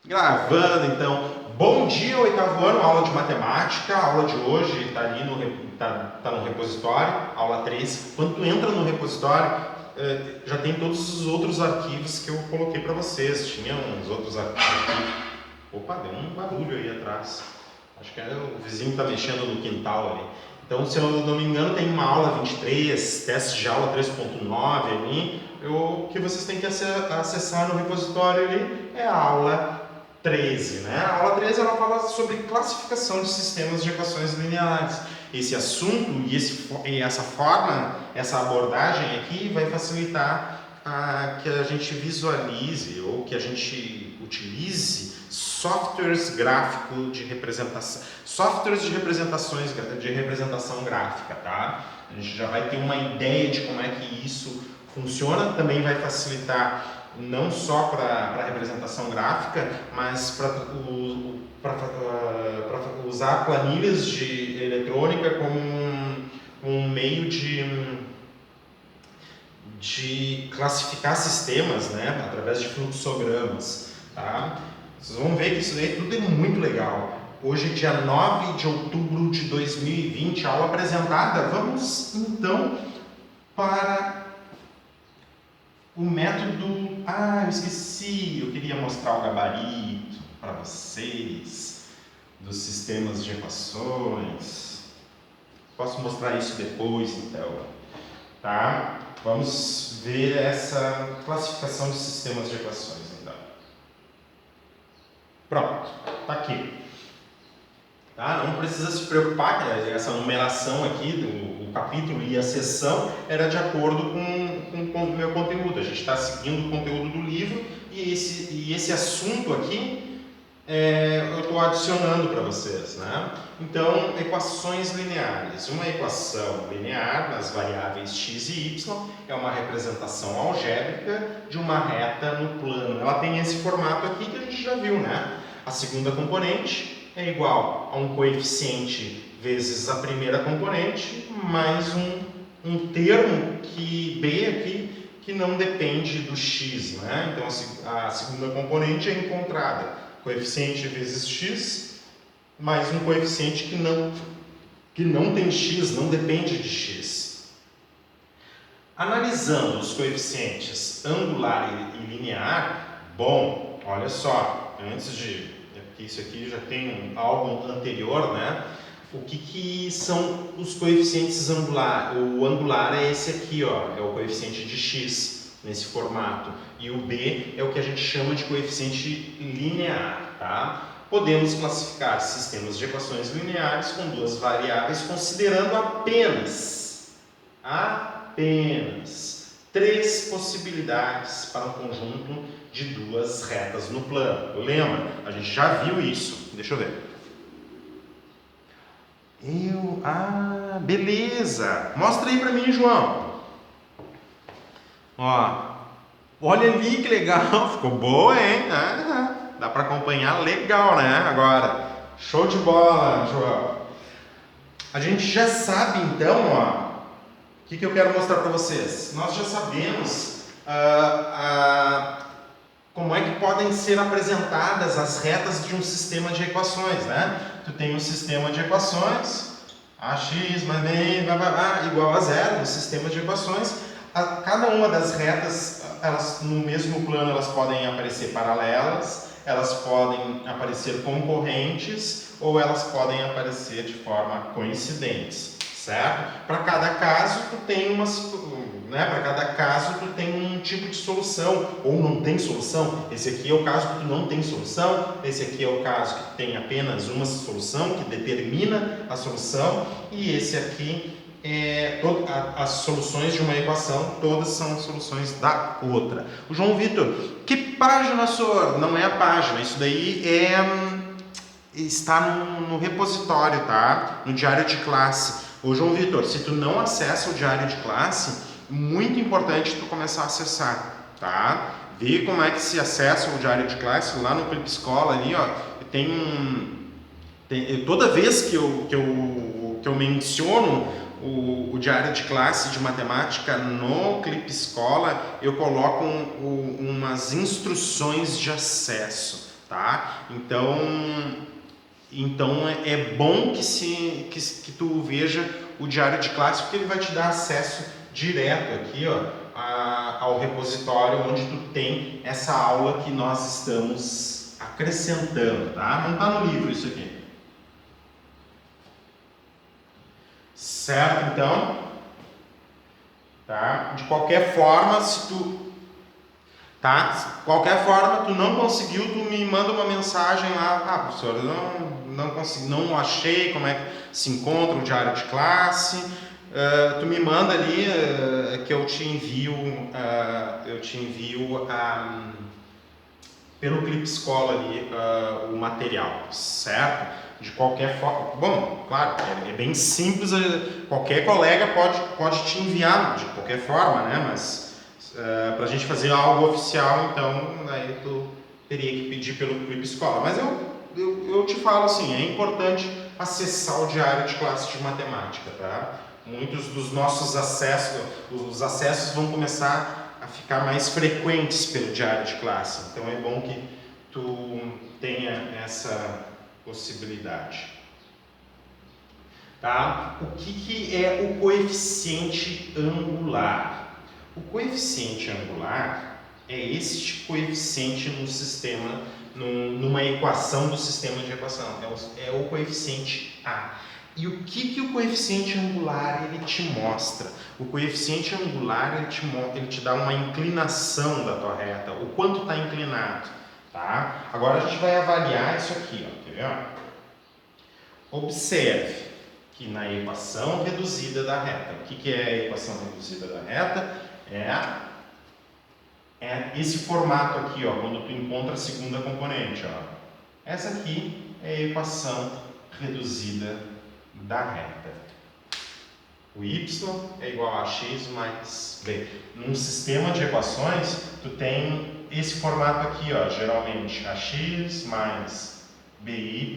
Gravando, então. Bom dia, oitavo ano, aula de matemática. A aula de hoje está ali no repositório, aula 3. Quando tu entra no repositório, já tem todos os outros arquivos que eu coloquei para vocês. Tinha uns outros arquivos. Opa, deu um barulho aí atrás. Acho que o vizinho está mexendo no quintal ali. Então, se eu não me engano, tem uma aula 23, teste de aula 3.9 ali. O que vocês têm que acessar no repositório ali é a aula 13, né? A aula 13 ela fala sobre classificação de sistemas de equações lineares. Esse assunto e essa forma, essa abordagem aqui vai facilitar que a gente visualize ou que a gente utilize softwares gráficos de representação, softwares de representação gráfica, tá? A gente já vai ter uma ideia de como é que isso funciona, também vai facilitar não só para a representação gráfica, mas para usar planilhas de eletrônica como um meio de classificar sistemas, né, através de fluxogramas. Tá? Vocês vão ver que isso daí tudo é muito legal. Hoje, dia 9 de outubro de 2020, aula apresentada. Vamos então para o método... eu esqueci, eu queria mostrar o gabarito para vocês dos sistemas de equações. Posso mostrar isso depois, então. Tá? Vamos ver essa classificação de sistemas de equações, então. Pronto, está aqui. Tá? Não precisa se preocupar que essa numeração aqui do capítulo e a seção era de acordo com o meu conteúdo. A gente está seguindo o conteúdo do livro e esse assunto aqui eu estou adicionando para vocês. Né? Então, equações lineares. Uma equação linear nas variáveis x e y é uma representação algébrica de uma reta no plano. Ela tem esse formato aqui que a gente já viu, né? A segunda componente é igual a um coeficiente vezes a primeira componente, mais um termo B aqui, que não depende do x. Né? Então, a segunda componente é encontrada. Coeficiente vezes x, mais um coeficiente que não tem x, não depende de x. Analisando os coeficientes angular e linear, bom, olha só, antes de... Isso aqui já tem algo anterior, né? O que são os coeficientes angular? O angular é esse aqui, ó, é o coeficiente de x nesse formato. E o b é o que a gente chama de coeficiente linear, tá? Podemos classificar sistemas de equações lineares com duas variáveis, considerando apenas três possibilidades para um conjunto de duas retas no plano. Lembra? A gente já viu isso. Deixa eu ver. Beleza. Mostra aí para mim, João. Ó, olha ali que legal. Ficou boa, hein? Dá para acompanhar legal, né? Agora, show de bola, João. A gente já sabe, então, ó, o que eu quero mostrar para vocês. Nós já sabemos como é que podem ser apresentadas as retas de um sistema de equações, né? Tu tem um sistema de equações, ax mais b igual a zero, um sistema de equações. Cada uma das retas, elas, no mesmo plano, elas podem aparecer paralelas, elas podem aparecer concorrentes ou elas podem aparecer de forma coincidentes, certo? Para cada caso tu tem para cada caso tu tem um tipo de solução ou não tem solução. Esse aqui é o caso que tu não tem solução, esse aqui é o caso que tu tem apenas uma solução que determina a solução e esse aqui as soluções de uma equação, todas são soluções da outra. O João Vitor, que página, senhor? Não é a página, isso daí está no repositório, tá? No diário de classe. Ô João Vitor, se tu não acessa o diário de classe, muito importante tu começar a acessar, tá? Vê como é que se acessa o diário de classe lá no Clip Escola ali, ó. Toda vez que eu menciono o diário de classe de matemática no Clip Escola, eu coloco umas instruções de acesso, tá? Então é bom que tu veja o diário de classe, porque ele vai te dar acesso direto aqui, ó, ao repositório onde tu tem essa aula que nós estamos acrescentando, tá? Não está no livro isso aqui. Certo, então? Tá? De qualquer forma, se tu... Tá? De qualquer forma, tu não conseguiu, tu me manda uma mensagem lá. Ah, professor, eu não consegui, não achei como é que se encontra o diário de classe. Tu me manda ali que eu te envio, pelo Clipe Escola ali o material, certo? De qualquer forma, bom, claro, é bem simples, qualquer colega pode te enviar de qualquer forma, né? Mas para a gente fazer algo oficial, então aí tu teria que pedir pelo Clipe Escola. Mas eu te falo assim, é importante acessar o diário de classe de matemática, tá? Muitos dos nossos acessos, os acessos vão começar a ficar mais frequentes pelo diário de classe. Então é bom que tu tenha essa possibilidade. Tá? O que é o coeficiente angular? O coeficiente angular é este coeficiente no sistema, numa equação do sistema de equação. É o coeficiente A. E o que o coeficiente angular ele te mostra? O coeficiente angular ele te dá uma inclinação da tua reta, o quanto está inclinado. Tá? Agora a gente vai avaliar isso aqui, ó, quer ver? Observe que na equação reduzida da reta, o que é a equação reduzida da reta? É esse formato aqui, ó, quando tu encontra a segunda componente. Ó. Essa aqui é a equação reduzida da reta. O y é igual a x mais b. Num sistema de equações, tu tem esse formato aqui, ó, geralmente ax mais by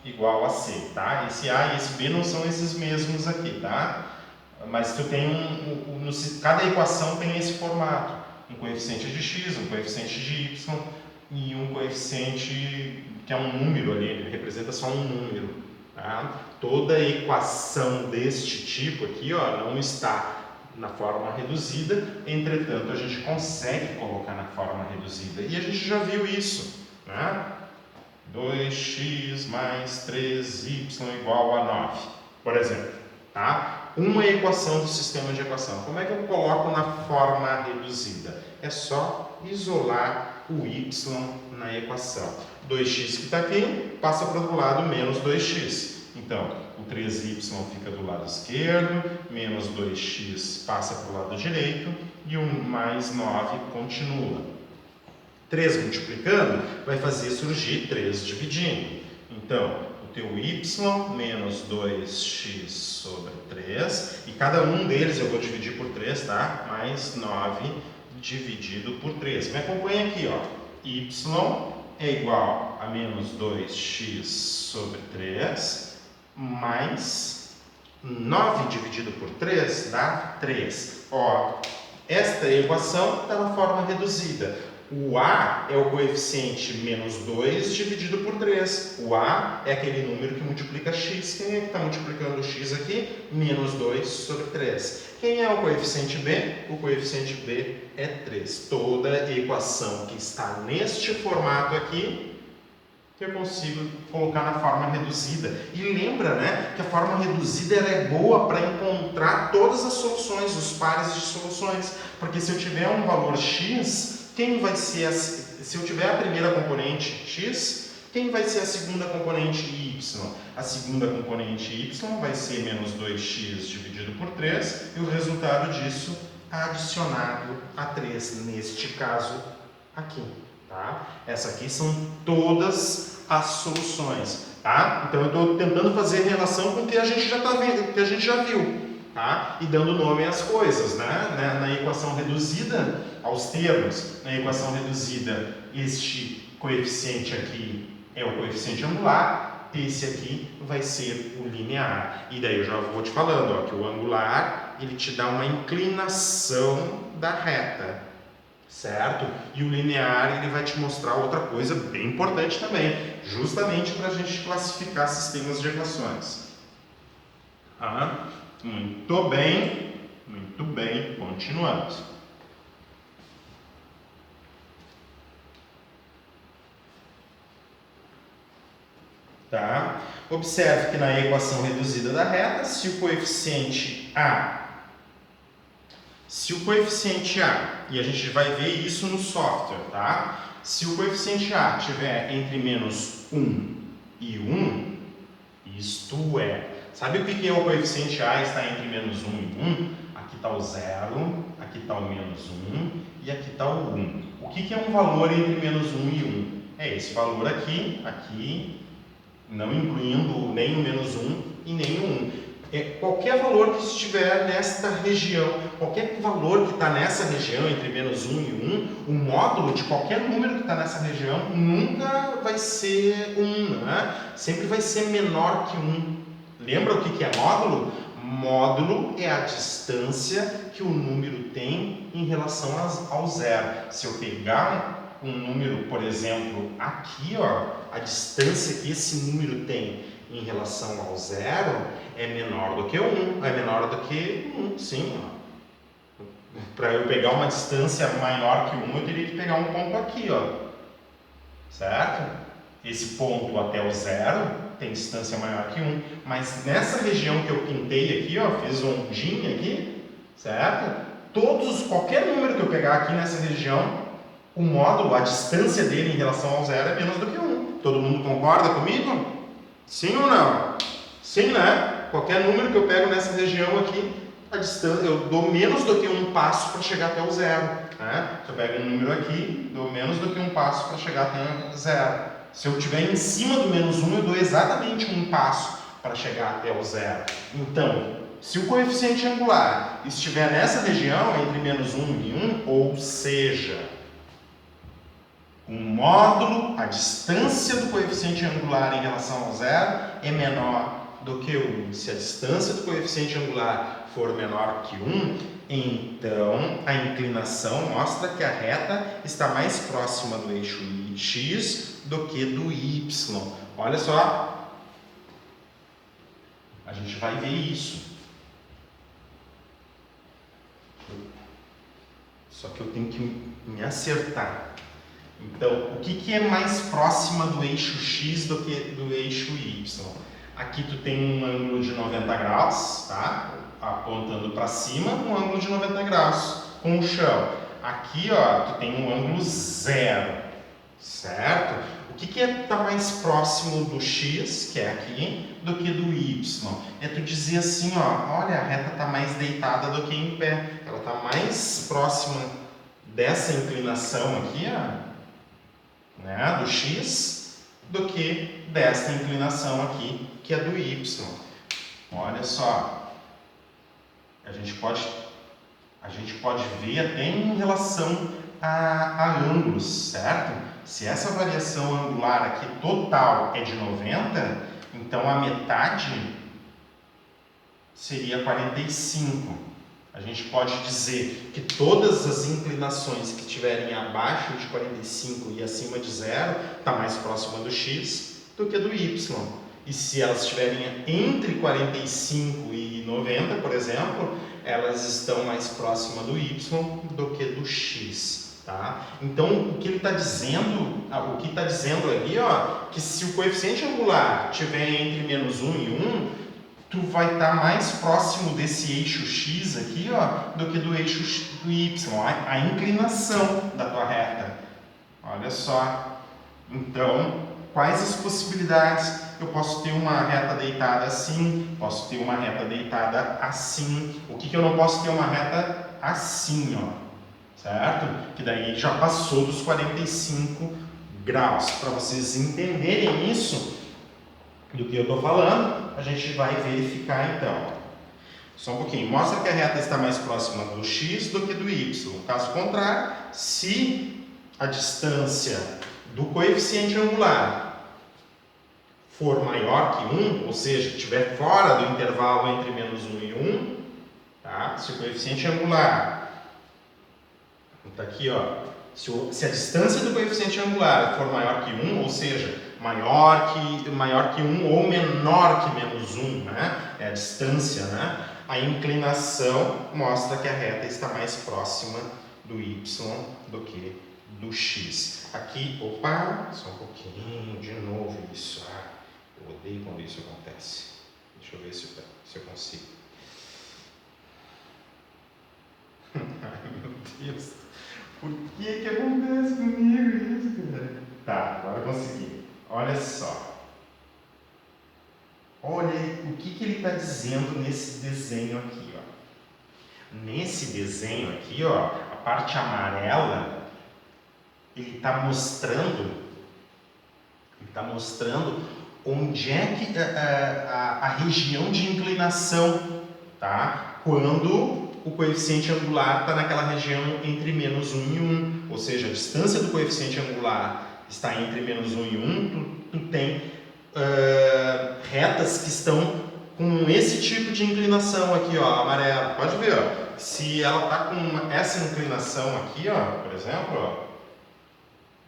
igual a c, tá? Esse a e esse b não são esses mesmos aqui, tá? Mas tu tem cada equação tem esse formato, um coeficiente de x, um coeficiente de y e um coeficiente que é um número ali, ele representa só um número, tá? Toda equação deste tipo aqui, ó, não está na forma reduzida, entretanto a gente consegue colocar na forma reduzida. E a gente já viu isso, né? 2x mais 3y igual a 9, por exemplo. Tá? Uma equação do sistema de equação. Como é que eu coloco na forma reduzida? É só isolar o y na equação. 2x que está aqui, passa para o outro lado, menos 2x. Então, o 3y fica do lado esquerdo, menos 2x passa para o lado direito e o mais 9 continua. 3 multiplicando vai fazer surgir 3 dividindo. Então, o teu y menos 2x sobre 3, e cada um deles eu vou dividir por 3, tá? Mais 9 dividido por 3. Me acompanha aqui, ó. Y é igual a menos 2x sobre 3, mais 9 dividido por 3 dá 3. Ó, esta equação está na forma reduzida. O A é o coeficiente menos 2 dividido por 3. O A é aquele número que multiplica x. Quem é que está multiplicando x aqui? Menos 2 sobre 3. Quem é o coeficiente B? O coeficiente B é 3. Toda equação que está neste formato aqui, eu consigo colocar na forma reduzida. E lembra, né, que a forma reduzida ela é boa para encontrar todas as soluções, os pares de soluções. Porque se eu tiver um valor x, quem vai ser, se eu tiver a primeira componente x, quem vai ser a segunda componente y? A segunda componente y vai ser menos 2x dividido por 3 e o resultado disso adicionado a 3, neste caso aqui. Tá? Essas aqui são todas as soluções. Tá? Então eu estou tentando fazer relação com o que a gente já está vendo, que a gente já viu. Tá? E dando nome às coisas, né? Na equação reduzida, aos termos, na equação reduzida, este coeficiente aqui é o coeficiente angular, esse aqui vai ser o linear. E daí eu já vou te falando, ó, que o angular ele te dá uma inclinação da reta. certo? E o linear ele vai te mostrar outra coisa bem importante também, justamente para a gente classificar sistemas de equações. Muito bem, continuamos. Tá? Observe que na equação reduzida da reta, se o coeficiente A, e a gente vai ver isso no software, tá? Se o coeficiente A estiver entre menos 1 e 1, isto é, sabe o que é o coeficiente A está entre menos 1 e 1? Aqui está o 0, aqui está o menos 1 e aqui está o 1. O que é um valor entre menos 1 e 1? É esse valor aqui, não incluindo nem o menos 1 e nem o 1. Qualquer valor que estiver nesta região, qualquer valor que está nessa região, entre menos 1 e 1, o módulo de qualquer número que está nessa região nunca vai ser 1, né? Sempre vai ser menor que 1. Lembra o que é módulo? Módulo é a distância que o número tem em relação ao zero. Se eu pegar um número, por exemplo, aqui, ó, a distância que esse número tem em relação ao zero é menor do que 1, é menor do que 1, sim. Para eu pegar uma distância maior que 1, eu teria que pegar um ponto aqui, ó, certo? Esse ponto até o zero tem distância maior que 1, mas nessa região que eu pintei aqui, ó, fiz um ondinha aqui, certo? Qualquer número que eu pegar aqui nessa região, o módulo, a distância dele em relação ao zero é menos do que 1. Todo mundo concorda comigo? Sim ou não? Sim, né? Qualquer número que eu pego nessa região aqui, a distância, eu dou menos do que um passo para chegar até o zero. Né? Se eu pego um número aqui, dou menos do que um passo para chegar até o zero. Se eu estiver em cima do menos 1, eu dou exatamente um passo para chegar até o zero. Então, se o coeficiente angular estiver nessa região, entre menos 1 e 1, ou seja, um módulo, a distância do coeficiente angular em relação ao zero é menor do que 1. Se a distância do coeficiente angular for menor que 1, então a inclinação mostra que a reta está mais próxima do eixo x do que do y. Olha só, a gente vai ver isso. Só que eu tenho que me acertar. Então, o que é mais próxima do eixo x do que do eixo y? Aqui tu tem um ângulo de 90 graus, tá? Apontando para cima, um ângulo de 90 graus com o chão. Aqui, ó, tu tem um ângulo zero, certo? O que está mais próximo do x, que é aqui, do que do y? É tu dizer assim, ó, olha, a reta está mais deitada do que em pé. Ela está mais próxima dessa inclinação aqui, ó, né, do x, do que desta inclinação aqui, que é do y. Olha só, a gente pode ver até em relação a ângulos, certo? Se essa variação angular aqui total é de 90, então a metade seria 45. A gente pode dizer que todas as inclinações que estiverem abaixo de 45 e acima de zero está mais próxima do x do que do y. E se elas estiverem entre 45 e 90, por exemplo, elas estão mais próximas do y do que do x. Tá? Então, o que ele está dizendo, ali, ó, que se o coeficiente angular estiver entre menos 1 e 1, tu vai estar mais próximo desse eixo x aqui, ó, do que do eixo do y, a inclinação da tua reta. Olha só. Então, quais as possibilidades? Eu posso ter uma reta deitada assim, posso ter uma reta deitada assim. O que eu não posso ter uma reta assim, ó, certo? Que daí já passou dos 45 graus. Para vocês entenderem isso, do que eu estou falando, a gente vai verificar então. Só um pouquinho. Mostra que a reta está mais próxima do x do que do y. Caso contrário, se a distância do coeficiente angular for maior que 1, ou seja, estiver fora do intervalo entre menos 1 e 1, tá? Se o coeficiente angular Está aqui, ó. Se a distância do coeficiente angular for maior que 1, ou seja, maior que 1 ou menor que menos 1, né? É a distância, né? A inclinação mostra que a reta está mais próxima do y do que do x. Aqui, opa, só um pouquinho, de novo isso. Eu odeio quando isso acontece. Deixa eu ver se eu consigo. Ai, meu Deus. Por que acontece comigo isso, cara? Tá, agora eu consegui. Olha só. Olha o que ele está dizendo nesse desenho aqui, ó. Nesse desenho aqui, ó, a parte amarela, ele está mostrando onde é que a região de inclinação, tá? Quando o coeficiente angular está naquela região entre menos 1 e 1, ou seja, a distância do coeficiente angular está entre menos 1 e 1, tu tem retas que estão com esse tipo de inclinação aqui, ó, amarela. Pode ver, ó, se ela está com essa inclinação aqui, ó, por exemplo, ó,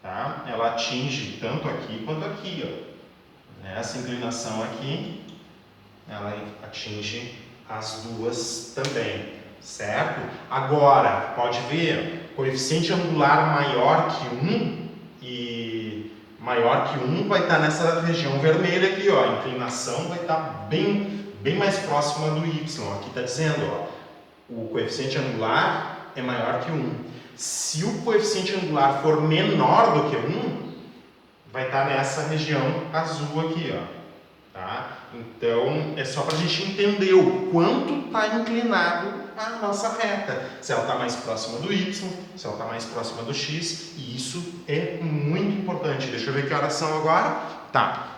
tá? Ela atinge tanto aqui quanto aqui, ó. Essa inclinação aqui, ela atinge as duas também, certo? Agora, pode ver, coeficiente angular maior que 1 e maior que 1 vai estar nessa região vermelha aqui, ó. A inclinação vai estar bem mais próxima do y. Aqui está dizendo, ó, o coeficiente angular é maior que 1. Se o coeficiente angular for menor do que 1, vai estar nessa região azul aqui, ó, tá? Então, é só para a gente entender o quanto está inclinado a nossa reta. Se ela está mais próxima do y, se ela está mais próxima do x, e isso é muito importante. Deixa eu ver que horas são agora. Tá,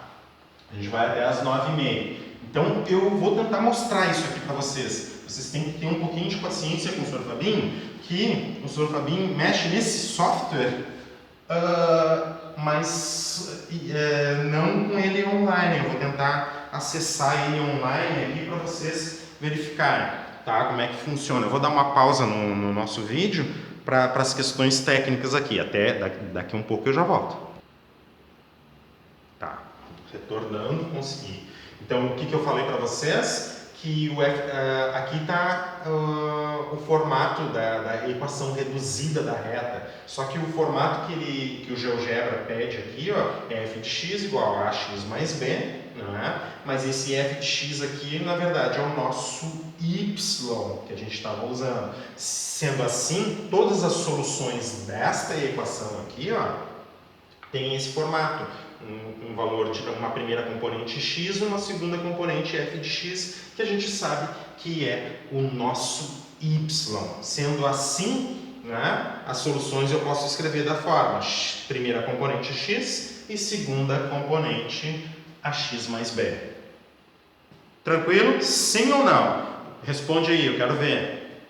a gente vai até as 9h30. Então, eu vou tentar mostrar isso aqui para vocês. Vocês têm que ter um pouquinho de paciência com o Sr. Fabinho, que o Sr. Fabinho mexe nesse software, mas não com ele online. Eu vou tentar acessar ele online aqui para vocês verificarem, tá? Como é que funciona. Eu vou dar uma pausa no nosso vídeo para as questões técnicas aqui. Até daqui um pouco eu já volto. Tá, retornando, consegui. Então, o que eu falei para vocês? Que aqui está o formato da equação reduzida da reta. Só que o formato que o GeoGebra pede aqui, ó, é f de x igual a ax mais b, não é? Mas esse f de x aqui, na verdade, é o nosso y que a gente estava usando. Sendo assim, todas as soluções desta equação aqui, ó, tem esse formato. Um valor de uma primeira componente x e uma segunda componente f de x, que a gente sabe que é o nosso y. Sendo assim, né, as soluções eu posso escrever da forma primeira componente x e segunda componente ax mais b. Tranquilo? Sim ou não? Responde aí, eu quero ver.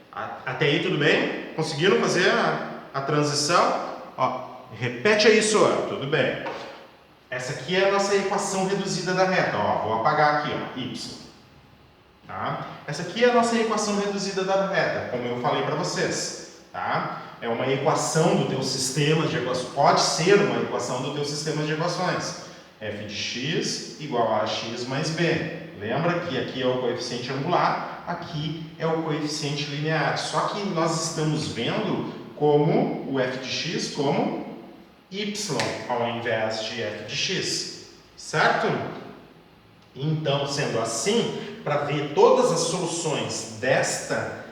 Até aí tudo bem? Conseguiram fazer a transição? Ó, repete aí, Sora. Tudo bem. Essa aqui é a nossa equação reduzida da reta. Ó, vou apagar aqui, ó, y. Tá? Essa aqui é a nossa equação reduzida da reta, como eu falei para vocês. Tá? É uma equação do teu sistema de equações. Pode ser uma equação do teu sistema de equações. f de x igual a x mais b. Lembra que aqui é o coeficiente angular, aqui é o coeficiente linear. Só que nós estamos vendo como o f de x como y ao invés de f de x, certo? Então, sendo assim, para ver todas as soluções desta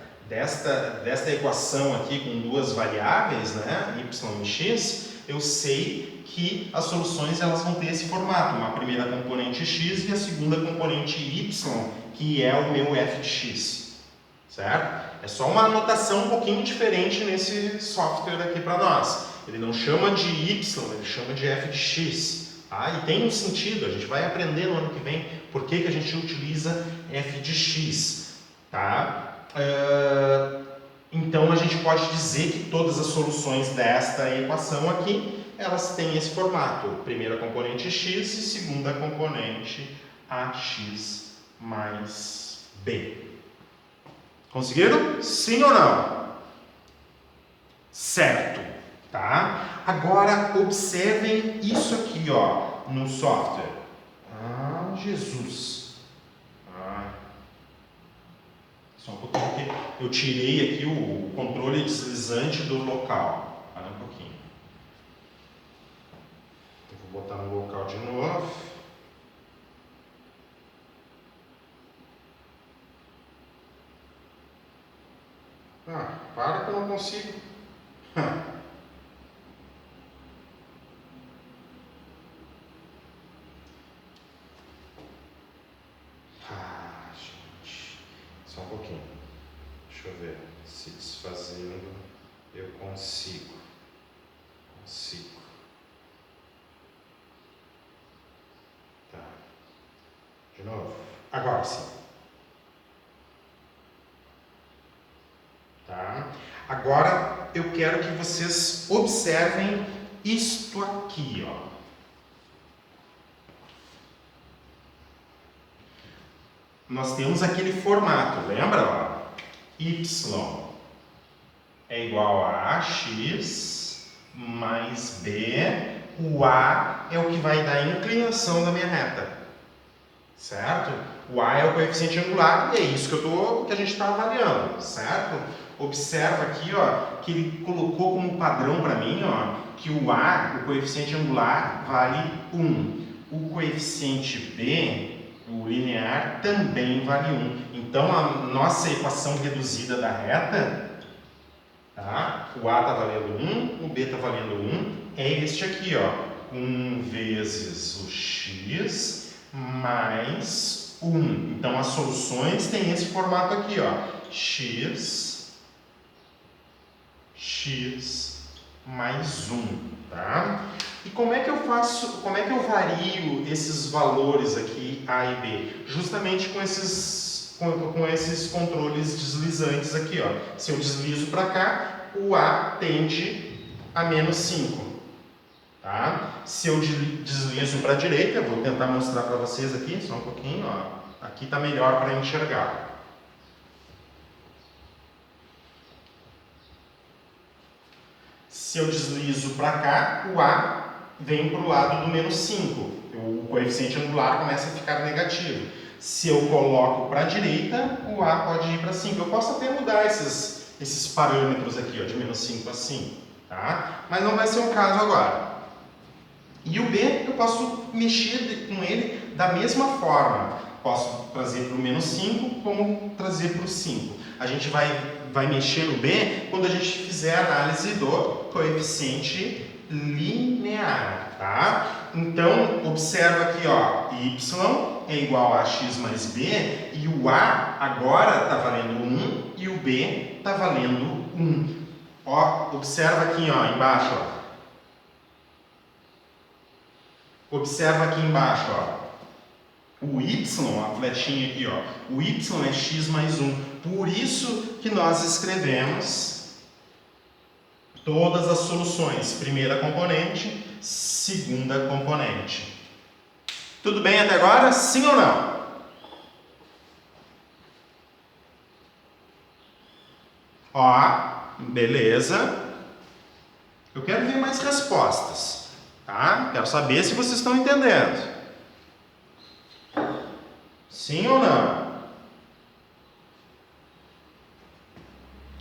equação aqui com duas variáveis, né, y e x, eu sei que as soluções elas vão ter esse formato, uma primeira componente x e a segunda componente y, que é o meu f de x, certo? É só uma anotação um pouquinho diferente nesse software aqui para nós. Ele não chama de y, ele chama de f de x. Tá? E tem um sentido, a gente vai aprender no ano que vem por que a gente utiliza f de x. Tá? Então a gente pode dizer que todas as soluções desta equação aqui, elas têm esse formato. Primeira componente x e segunda componente ax mais b. Conseguiram? Sim ou não? Certo, tá? Agora observem isso aqui, ó, no software. Ah, Jesus. Só um pouquinho aqui. Eu tirei aqui o controle deslizante do local. Olha um pouquinho. Eu vou botar no local de novo. Para que eu não consigo. Gente. Só um pouquinho. Deixa eu ver. Se desfazendo, eu consigo. Tá. De novo. Agora sim. Tá? Agora eu quero que vocês observem isto aqui, ó. Nós temos aquele formato, lembra? Ó? Y é igual a AX mais B. O A é o que vai dar a inclinação da minha reta. Certo? O A é o coeficiente angular e é isso que a gente está avaliando, certo? Observa aqui, ó, que ele colocou como padrão para mim, ó, que o A, o coeficiente angular, vale 1. O coeficiente B, o linear, também vale 1. Então, a nossa equação reduzida da reta, tá? O A está valendo 1, o B está valendo 1, é este aqui, ó. 1 vezes o x mais 1. Então, as soluções têm esse formato aqui, ó. X mais 1, tá? E como é que eu vario esses valores aqui, A e B? Justamente com esses controles deslizantes aqui, ó. Se eu deslizo para cá, o A tende a menos 5. Tá? Se eu deslizo para a direita, eu vou tentar mostrar para vocês aqui, só um pouquinho, ó. Aqui está melhor para enxergar. Se eu deslizo para cá, o A vem para o lado do menos 5. O coeficiente angular começa a ficar negativo. Se eu coloco para a direita, o A pode ir para 5. Eu posso até mudar esses parâmetros aqui, ó, de menos 5 a 5. Tá? Mas não vai ser o caso agora. E o B, eu posso mexer com ele da mesma forma. Posso trazer para o menos 5, como trazer para o 5. A gente vai mexer no B quando a gente fizer a análise do coeficiente linear, tá? Então, observa aqui, ó, y é igual a x mais b, e o A agora está valendo 1 e o B está valendo 1. Ó, observa aqui, ó, embaixo, ó. Observa aqui embaixo, ó. O y, a flechinha aqui, ó. O y é x mais 1. Por isso que nós escrevemos todas as soluções. Primeira componente, segunda componente. Tudo bem até agora? Sim ou não? Ó, beleza. Eu quero ver mais respostas, tá? Quero saber se vocês estão entendendo. Sim ou não?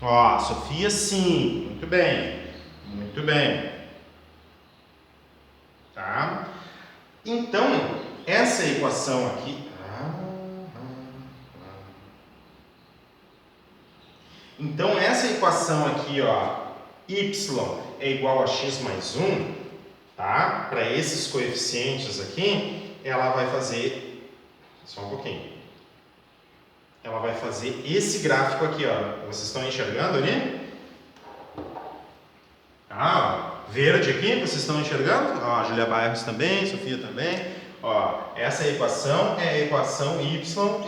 Ó, Sofia, sim. Muito bem. Muito bem. Tá? Então, essa equação aqui... Então, essa equação aqui, ó, y é igual a x mais 1, tá? Para esses coeficientes aqui, ela vai fazer... Só um pouquinho. Ela vai fazer esse gráfico aqui, ó. Vocês estão enxergando ali? Ah, ó, verde aqui, vocês estão enxergando? Ó, Julia Bairros também, Sofia também. Ó, essa equação é a equação y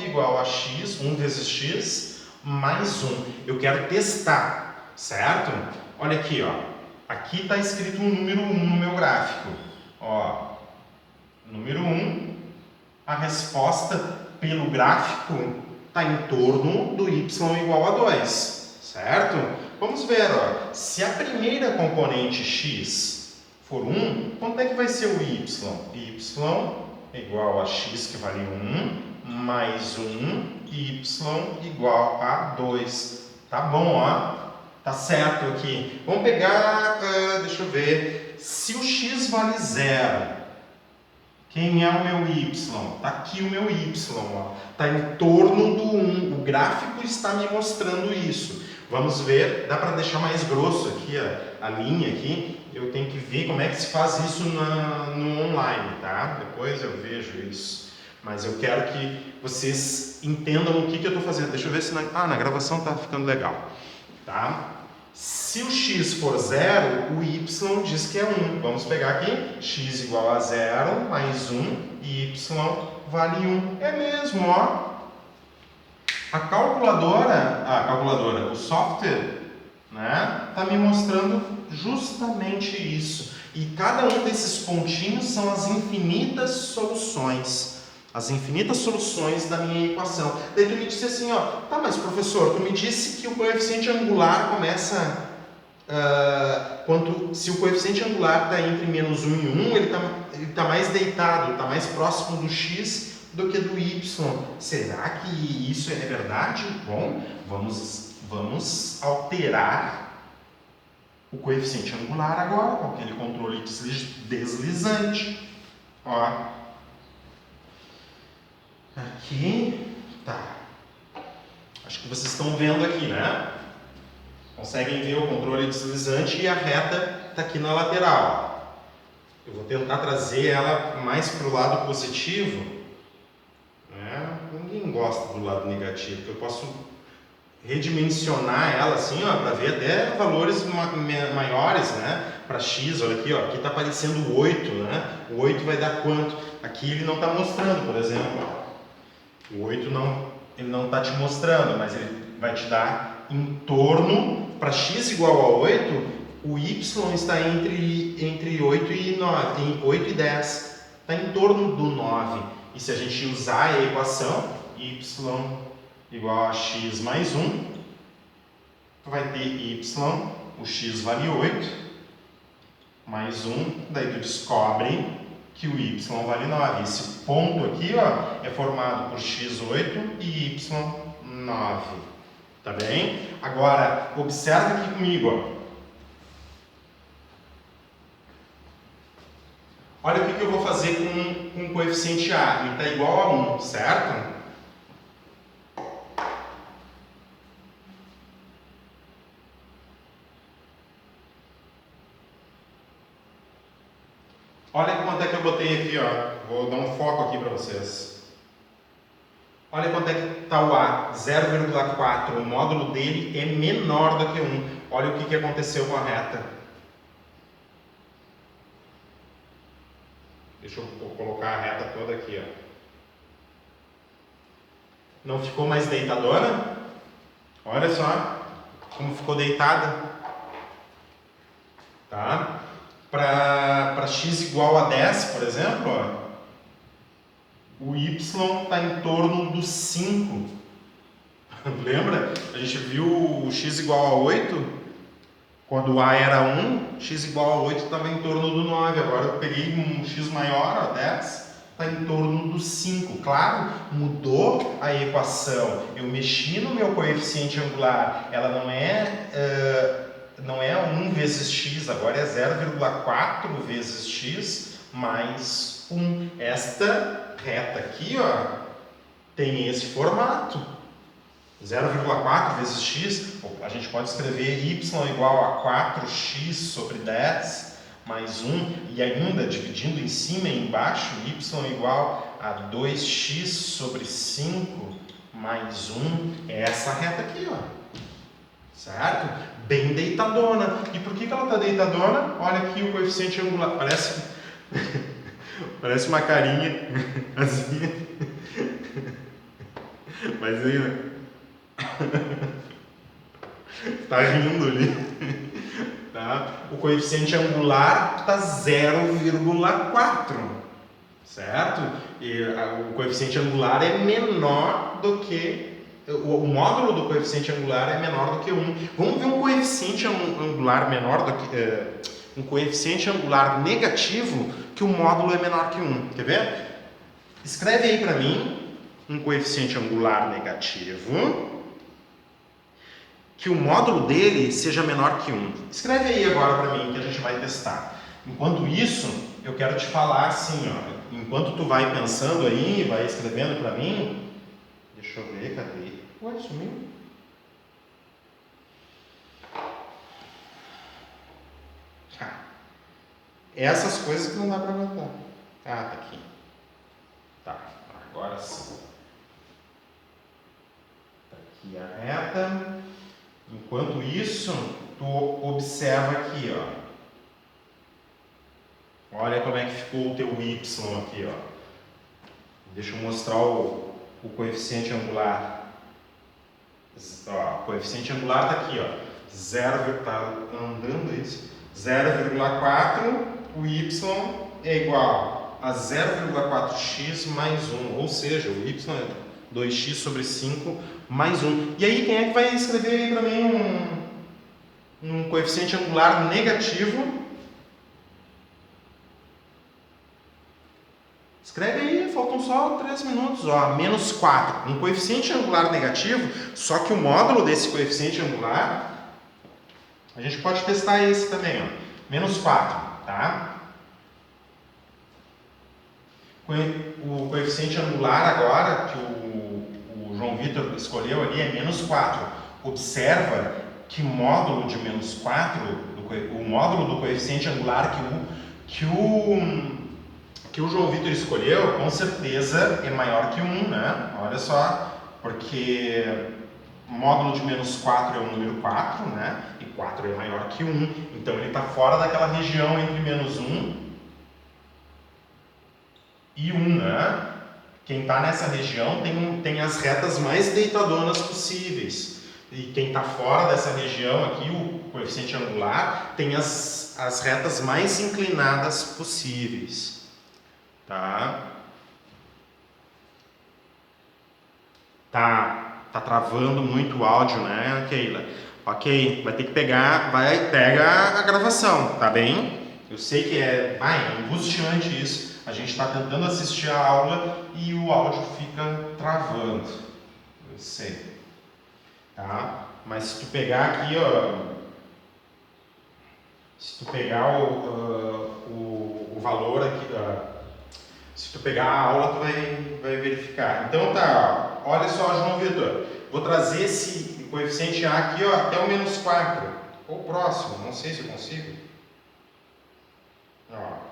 igual a x, 1 vezes x, mais 1. Eu quero testar, certo? Olha aqui, ó. Aqui está escrito um número 1 no meu gráfico. Ó, número 1, a resposta pelo gráfico está em torno do y igual a 2, certo? Vamos ver, ó, se a primeira componente x for 1, quanto é que vai ser o y? Y é igual a x, que vale 1, mais 1, y igual a 2. Tá bom, ó. Tá certo aqui. Vamos pegar, deixa eu ver, se o x vale 0, quem é o meu y? Tá aqui o meu y, ó. Tá em torno do 1. O gráfico está me mostrando isso. Vamos ver, dá para deixar mais grosso aqui a linha aqui. Eu tenho que ver como é que se faz isso no online, tá? Depois eu vejo isso. Mas eu quero que vocês entendam o que eu estou fazendo. Deixa eu ver se na gravação tá ficando legal, tá? Se o x for 0, o y diz que é 1. Vamos pegar aqui, x igual a 0 mais 1 e y vale 1. É mesmo, ó. A calculadora, o software, né, tá me mostrando justamente isso. E cada um desses pontinhos são as infinitas soluções. As infinitas soluções da minha equação. Daí tu me disse assim, ó, tá, mas professor, tu me disse que o coeficiente angular começa... se o coeficiente angular está entre menos 1 e 1, ele tá mais deitado, está mais próximo do x do que do y. Será que isso é verdade? Bom, vamos alterar o coeficiente angular agora com aquele controle deslizante. Ó, aqui, tá. Acho que vocês estão vendo aqui, né? Conseguem ver o controle deslizante e a reta está aqui na lateral. Eu vou tentar trazer ela mais para o lado positivo. Ninguém gosta do lado negativo. Eu posso redimensionar ela assim, ó, para ver até valores maiores, né? Para x, olha aqui, ó, aqui está aparecendo 8, né? O 8 vai dar quanto? Aqui ele não está mostrando, por exemplo. O 8 ele não está te mostrando, mas ele vai te dar em torno, para x igual a 8, o y está entre 8 e 9, em 8 e 10. Está em torno do 9. E se a gente usar a equação y igual a x mais 1, tu vai ter y, o x vale 8, mais 1, daí tu descobre que o y vale 9. Esse ponto aqui, ó, é formado por x8 e y9. Tá bem? Agora, observa aqui comigo, ó. Olha o que eu vou fazer com o coeficiente A. Ele está igual a 1, certo? Olha quanto é que eu botei aqui, ó. Vou dar um foco aqui para vocês. Olha quanto é que está o A, 0,4. O módulo dele é menor do que 1. Olha o que aconteceu com a reta. Deixa eu colocar a reta toda aqui, ó. Não ficou mais deitadona? Olha só como ficou deitada. Tá? Para x igual a 10, por exemplo, ó, o y está em torno do 5. Lembra? A gente viu o x igual a 8? Quando o A era 1, x igual a 8 estava em torno do 9. Agora eu peguei um x maior, ó, 10, está em torno do 5. Claro, mudou a equação. Eu mexi no meu coeficiente angular. Ela não é 1 vezes x, agora é 0,4 vezes x mais 1. Esta reta aqui, ó, tem esse formato. 0,4 vezes x, a gente pode escrever y igual a 4x sobre 10 mais 1, e ainda dividindo em cima e embaixo, y igual a 2x sobre 5 mais 1, é essa reta aqui, ó. Certo? Bem deitadona. E por que ela está deitadona? Olha aqui o coeficiente angular, parece uma carinha assim, mas aí, né? Tá rindo ali, tá? O coeficiente angular está 0,4, certo? E o coeficiente angular é menor do que o módulo do coeficiente angular é menor do que 1. Vamos ver um coeficiente angular menor do que... um coeficiente angular negativo que o módulo é menor que 1. Quer ver? Escreve aí para mim um coeficiente angular negativo que o módulo dele seja menor que 1. Escreve aí agora para mim que a gente vai testar. Enquanto isso, eu quero te falar assim, ó, enquanto tu vai pensando aí, vai escrevendo para mim, deixa eu ver, cadê? Ué, sumiu? Essas coisas que não dá para aguentar. Ah, tá aqui. Tá, agora sim. Tá aqui a reta. Enquanto isso, tu observa aqui, ó. Olha como é que ficou o teu y aqui, ó. Deixa eu mostrar o coeficiente angular. Ó, o coeficiente angular tá aqui, ó. 0, tá andando isso. 0,4, o y é igual a 0,4x mais 1, ou seja, o y é 2x sobre 5 mais 1. E aí, quem é que vai escrever aí para mim um coeficiente angular negativo? Escreve aí, faltam só 3 minutos, ó, menos 4. Um coeficiente angular negativo, só que o módulo desse coeficiente angular, a gente pode testar esse também, ó, menos 4, tá? O coeficiente angular agora, que o João Vitor escolheu ali, é menos 4. Observa que módulo de menos 4, o módulo do coeficiente angular que o João Vitor escolheu, com certeza é maior que 1, né? Olha só, porque o módulo de menos 4 é o número 4, né? E 4 é maior que 1, então ele está fora daquela região entre menos 1 e 1, né? Quem está nessa região tem as retas mais deitadonas possíveis. E quem está fora dessa região aqui, o coeficiente angular, tem as retas mais inclinadas possíveis. Tá? Tá travando muito o áudio, né, Keila? Ok, vai ter que pega a gravação, tá bem? Eu sei que é angustiante isso. A gente está tentando assistir a aula e o áudio fica travando. Eu sei. Tá? Mas se tu pegar aqui, ó, se tu pegar o valor aqui, se tu pegar a aula, tu vai verificar. Então tá, ó, olha só, João Vitor, vou trazer esse coeficiente A aqui, ó, até o menos 4, ou próximo, não sei se eu consigo. Ó.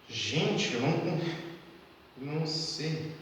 Gente, eu não sei.